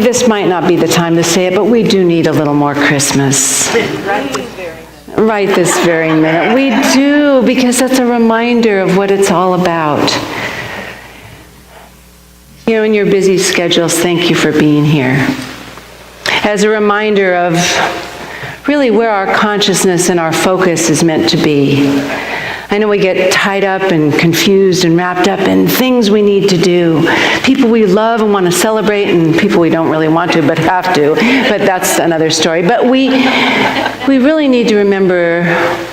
This might not be the time to say it, but we do need a little more Christmas. Right this very minute. We do, because that's a reminder of what it's all about. In your busy schedules, thank you for being here. As a reminder of really where our consciousness and our focus is meant to be. I know we get tied up and confused and wrapped up in things we need to do. People we love and want to celebrate, and people we don't really want to but have to. But that's another story. But we really need to remember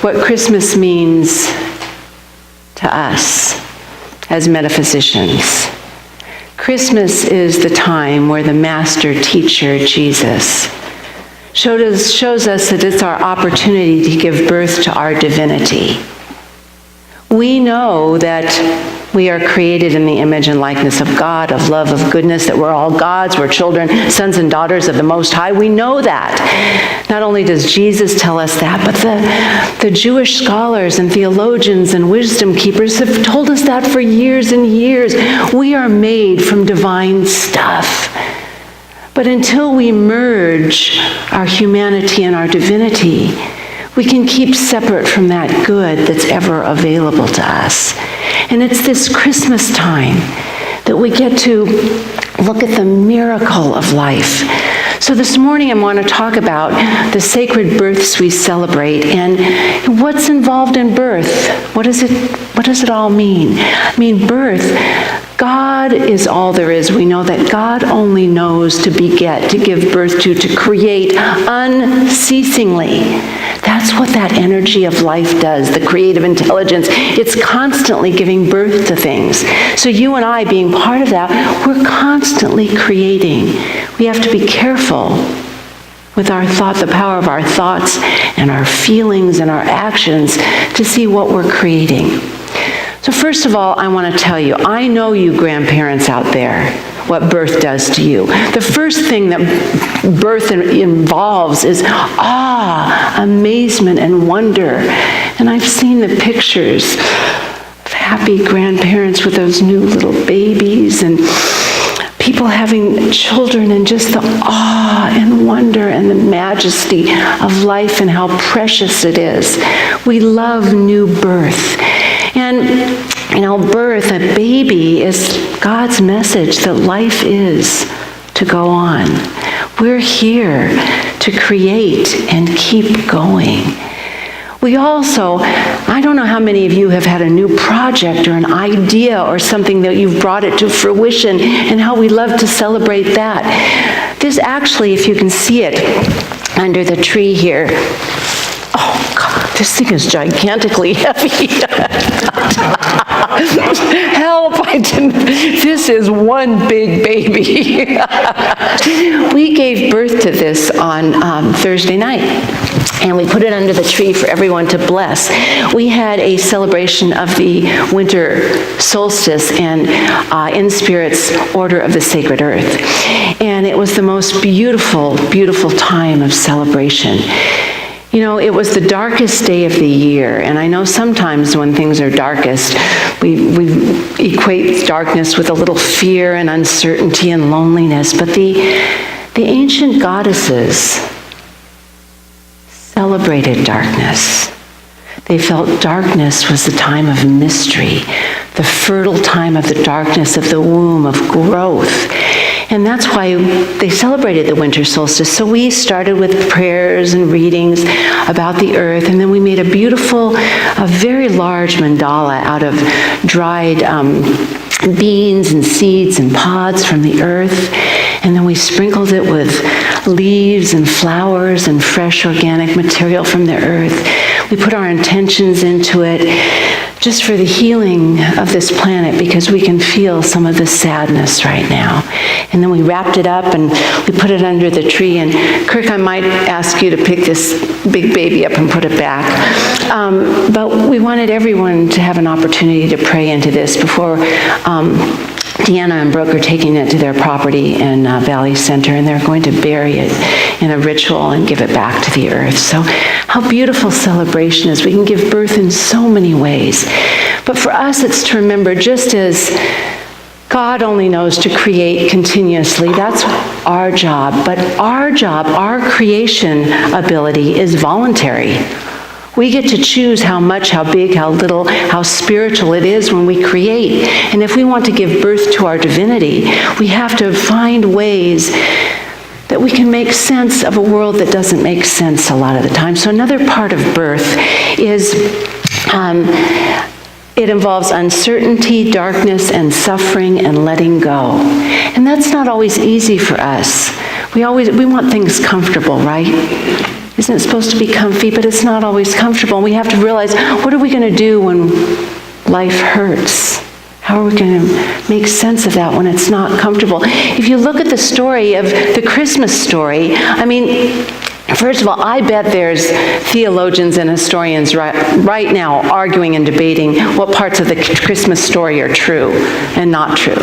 what Christmas means to us as metaphysicians. Christmas is the time where the master teacher, Jesus, shows us that it's our opportunity to give birth to our divinity. We know that we are created in the image and likeness of God, of love, of goodness, that we're all God's, we're children, sons and daughters of the Most High. We know that. Not only does Jesus tell us that, but the Jewish scholars and theologians and wisdom keepers have told us that for years and years. We are made from divine stuff. But until we merge our humanity and our divinity, we can keep separate from that good that's ever available to us. And it's this Christmas time that we get to look at the miracle of life. So this morning I want to talk about the sacred births we celebrate and what's involved in birth. What does it all mean? Birth, God is all there is. We know that God only knows to beget, to give birth to create unceasingly. That's what that energy of life does, the creative intelligence. It's constantly giving birth to things. So you and I, being part of that, we're constantly creating. We have to be careful with our thought, the power of our thoughts and our feelings and our actions to see what we're creating. So first of all, I want to tell you, I know you grandparents out there, what birth does to you. The first thing that birth involves is awe, amazement, and wonder. And I've seen the pictures of happy grandparents with those new little babies and people having children, and just the awe and wonder and the majesty of life and how precious it is. We love new birth. And, birth, a baby, is God's message that life is to go on. We're here to create and keep going. We also, I don't know how many of you have had a new project or an idea or something that you've brought it to fruition, and how we love to celebrate that. This actually, if you can see it under the tree here, oh God, this thing is gigantically heavy. Help, I didn't. This is one big baby. We gave birth to this on Thursday night, and we put it under the tree for everyone to bless. We had a celebration of the winter solstice and InSpirit's Order of the Sacred Earth. And it was the most beautiful, beautiful time of celebration. It was the darkest day of the year, and I know sometimes when things are darkest, we equate darkness with a little fear and uncertainty and loneliness, but the ancient goddesses celebrated darkness. They felt darkness was the time of mystery, the fertile time of the darkness of the womb of growth. And that's why they celebrated the winter solstice. So we started with prayers and readings about the earth, and then we made a very large mandala out of dried beans and seeds and pods from the earth. And then we sprinkled it with leaves and flowers and fresh organic material from the earth. We put our intentions into it just for the healing of this planet, because we can feel some of the sadness right now. And then we wrapped it up and we put it under the tree. And Kirk, I might ask you to pick this big baby up and put it back. But we wanted everyone to have an opportunity to pray into this before Deanna and Brooke are taking it to their property in Valley Center, and they're going to bury it in a ritual and give it back to the earth. So how beautiful celebration is. We can give birth in so many ways. But for us, it's to remember, just as God only knows to create continuously. That's our job. But our job, our creation ability is voluntary. We get to choose how much, how big, how little, how spiritual it is when we create. And if we want to give birth to our divinity, we have to find ways that we can make sense of a world that doesn't make sense a lot of the time. So another part of birth is it involves uncertainty, darkness, and suffering, and letting go. And that's not always easy for us. We want things comfortable, right? Isn't it supposed to be comfy? But it's not always comfortable. And we have to realize, what are we going to do when life hurts? How are we going to make sense of that when it's not comfortable? If you look at the story of the Christmas story, I mean, first of all, I bet there's theologians and historians right now arguing and debating what parts of the Christmas story are true and not true.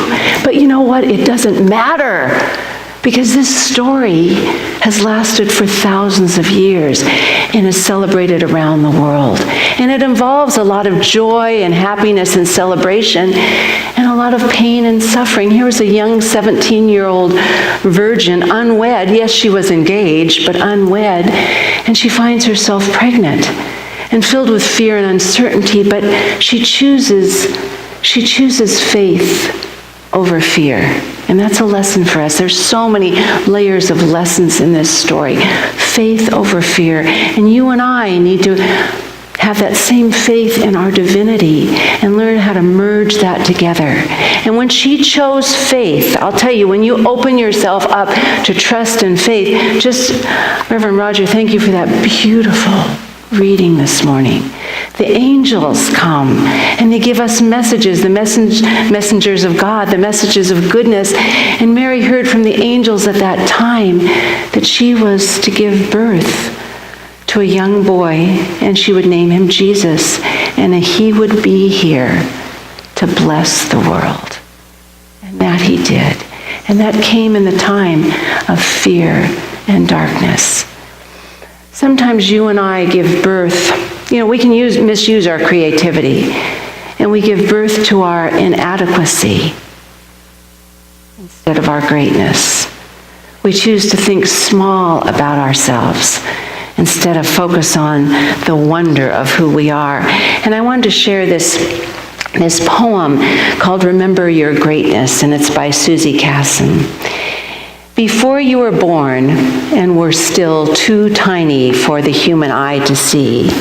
But you know what? It doesn't matter, because this story has lasted for thousands of years and is celebrated around the world. And it involves a lot of joy and happiness and celebration and a lot of pain and suffering. Here was a young 17-year-old virgin, unwed. Yes, she was engaged, but unwed. And she finds herself pregnant and filled with fear and uncertainty, but she chooses faith over fear. And that's a lesson for us. There's so many layers of lessons in this story. Faith over fear. And you and I need to have that same faith in our divinity and learn how to merge that together. And when she chose faith, I'll tell you, when you open yourself up to trust and faith, Reverend Roger, thank you for that beautiful reading this morning. The angels come and they give us messages, the messengers of God, the messages of goodness. And Mary heard from the angels at that time that she was to give birth to a young boy, and she would name him Jesus, and he would be here to bless the world. And that he did. And that came in the time of fear and darkness. Sometimes you and I give birth, we can misuse our creativity, and we give birth to our inadequacy instead of our greatness. We choose to think small about ourselves instead of focus on the wonder of who we are. And I wanted to share this poem called Remember Your Greatness, and it's by Susie Casson. Before you were born and were still too tiny for the human eye to see,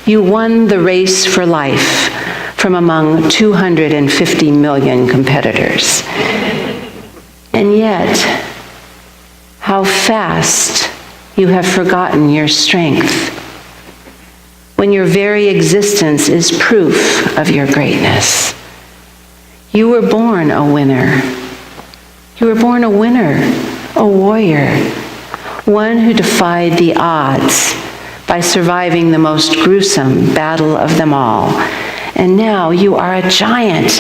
you won the race for life from among 250 million competitors. And yet, how fast you have forgotten your strength when your very existence is proof of your greatness. You were born a winner. You were born a winner, a warrior, one who defied the odds by surviving the most gruesome battle of them all. And now you are a giant.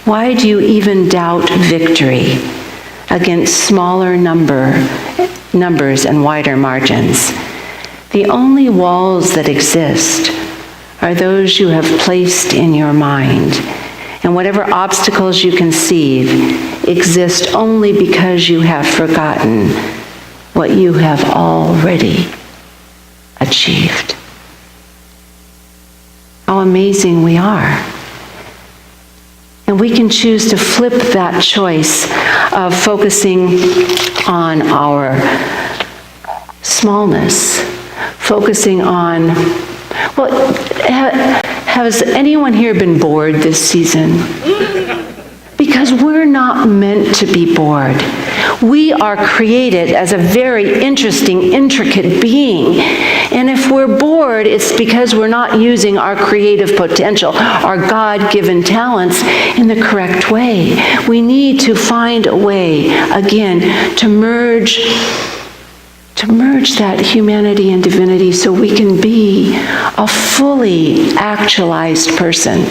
Why do you even doubt victory against smaller numbers and wider margins? The only walls that exist are those you have placed in your mind. And whatever obstacles you conceive exist only because you have forgotten what you have already achieved. How amazing we are. And we can choose to flip that choice of focusing on our smallness, focusing on, has anyone here been bored this season? Because we're not meant to be bored. We are created as a very interesting, intricate being. And if we're bored, it's because we're not using our creative potential, our God-given talents in the correct way. We need to find a way, again, to merge that humanity and divinity so we can be a fully actualized person.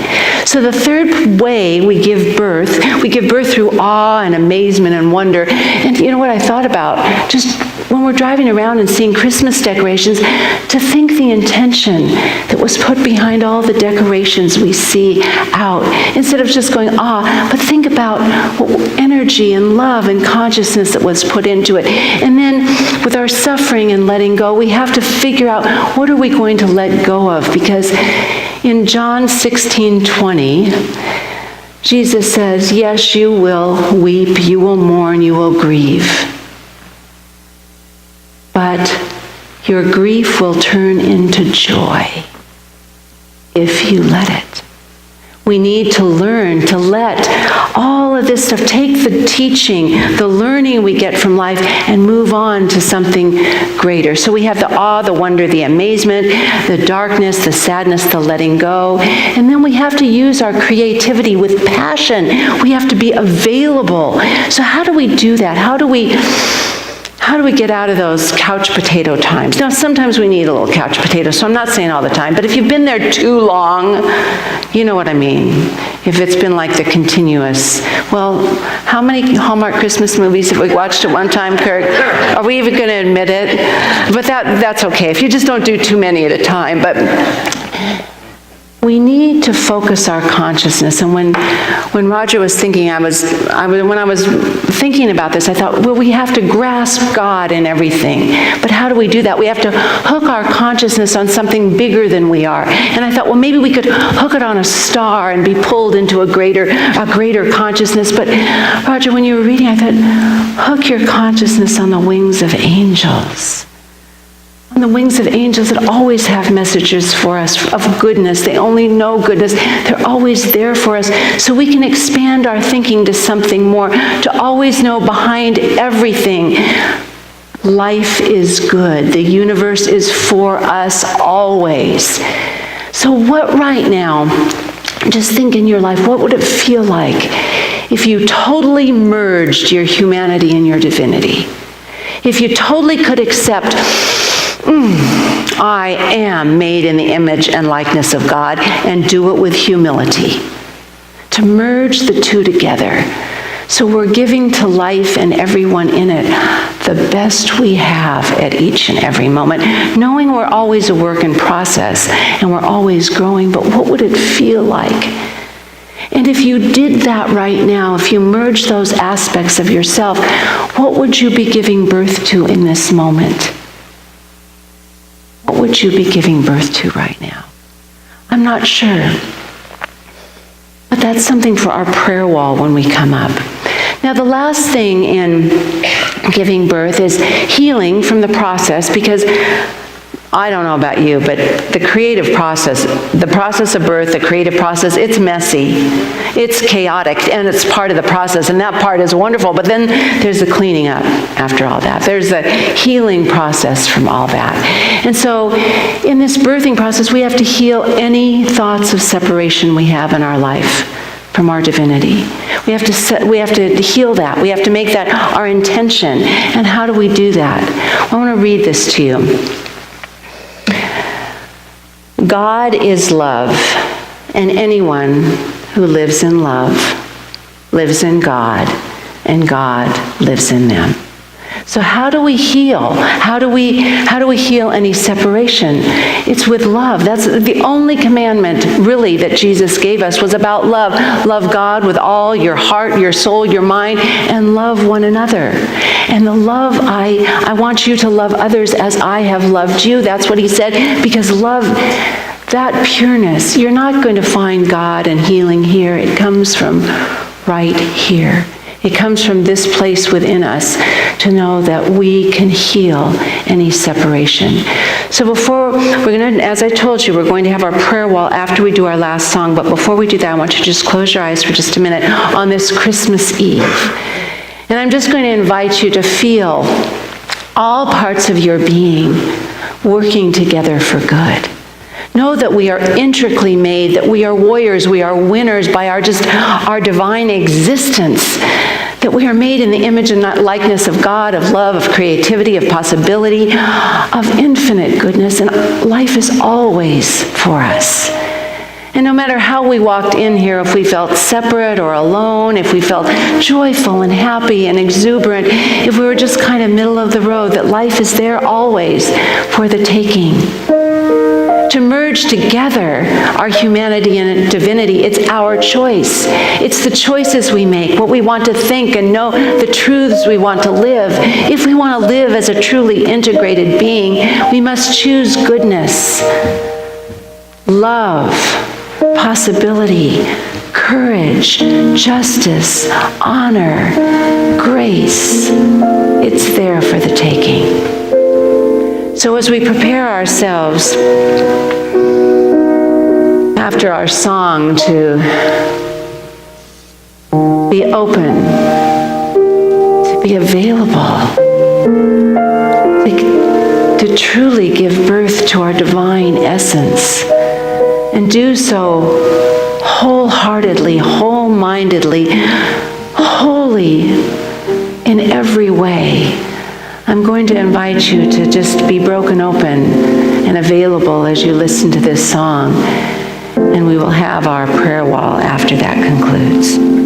So the third way we give birth through awe and amazement and wonder. And you know what I thought about? Just when we're driving around and seeing Christmas decorations, to think the intention that was put behind all the decorations we see out, instead of just going, but think about what energy and love and consciousness that was put into it. And then with our suffering and letting go, we have to figure out, what are we going to let go of? Because in John 16:20, Jesus says, yes, you will weep, you will mourn, you will grieve. But your grief will turn into joy if you let it. We need to learn to let all of this stuff, take the teaching, the learning we get from life, and move on to something greater. So we have the awe, the wonder, the amazement, the darkness, the sadness, the letting go. And then we have to use our creativity with passion. We have to be available. So how do we do that? How do we get out of those couch potato times? Now, sometimes we need a little couch potato, so I'm not saying all the time, but if you've been there too long, you know what I mean. If it's been like the continuous, well, how many Hallmark Christmas movies have we watched at one time, Kirk? Are we even going to admit it? But that's okay, if you just don't do too many at a time. But we need to focus our consciousness. And when Roger was thinking, when I was thinking about this, I thought, well, we have to grasp God in everything. But how do we do that? We have to hook our consciousness on something bigger than we are. And I thought, well, maybe we could hook it on a star and be pulled into a greater consciousness. But Roger, when you were reading, I thought, hook your consciousness on the wings of angels. On the wings of angels that always have messages for us of goodness. They only know goodness. They're always there for us. So we can expand our thinking to something more, to always know behind everything, life is good. The universe is for us always. So what right now, just think in your life, what would it feel like if you totally merged your humanity and your divinity? If you totally could accept, I am made in the image and likeness of God, and do it with humility. To merge the two together. So we're giving to life and everyone in it the best we have at each and every moment, knowing we're always a work in process and we're always growing, but what would it feel like? And if you did that right now, if you merge those aspects of yourself, what would you be giving birth to in this moment? What would you be giving birth to right now? I'm not sure. But that's something for our prayer wall when we come up. Now, the last thing in giving birth is healing from the process, because I don't know about you, but the creative process, the process of birth, the creative process, it's messy, it's chaotic, and it's part of the process, and that part is wonderful, but then there's the cleaning up after all that. There's the healing process from all that. And so in this birthing process, we have to heal any thoughts of separation we have in our life from our divinity. We have to heal that. We have to make that our intention. And how do we do that? I want to read this to you. God is love, and anyone who lives in love lives in God, and God lives in them. So how do we heal? How do we heal any separation? It's with love. That's the only commandment, really, that Jesus gave us was about love. Love God with all your heart, your soul, your mind, and love one another. And the love, I want you to love others as I have loved you. That's what he said, because love, that pureness, you're not going to find God and healing here. It comes from right here. It comes from this place within us to know that we can heal any separation. So before, we're going to, as I told you, we're going to have our prayer wall after we do our last song. But before we do that, I want you to just close your eyes for just a minute on this Christmas Eve. And I'm just going to invite you to feel all parts of your being working together for good. Know that we are intricately made, that we are warriors, we are winners by our divine existence, that we are made in the image and likeness of God, of love, of creativity, of possibility, of infinite goodness, and life is always for us. And no matter how we walked in here, if we felt separate or alone, if we felt joyful and happy and exuberant, if we were just kind of middle of the road, that life is there always for the taking. To merge together our humanity and divinity, it's our choice. It's the choices we make, what we want to think and know, the truths we want to live. If we want to live as a truly integrated being, we must choose goodness, love, possibility, courage, justice, honor, grace. It's there for the taking. So as we prepare ourselves after our song to be open, to be available, to truly give birth to our divine essence, and do so wholeheartedly, whole-mindedly, wholly in every way, I'm going to invite you to just be broken open and available as you listen to this song, and we will have our prayer wall after that concludes.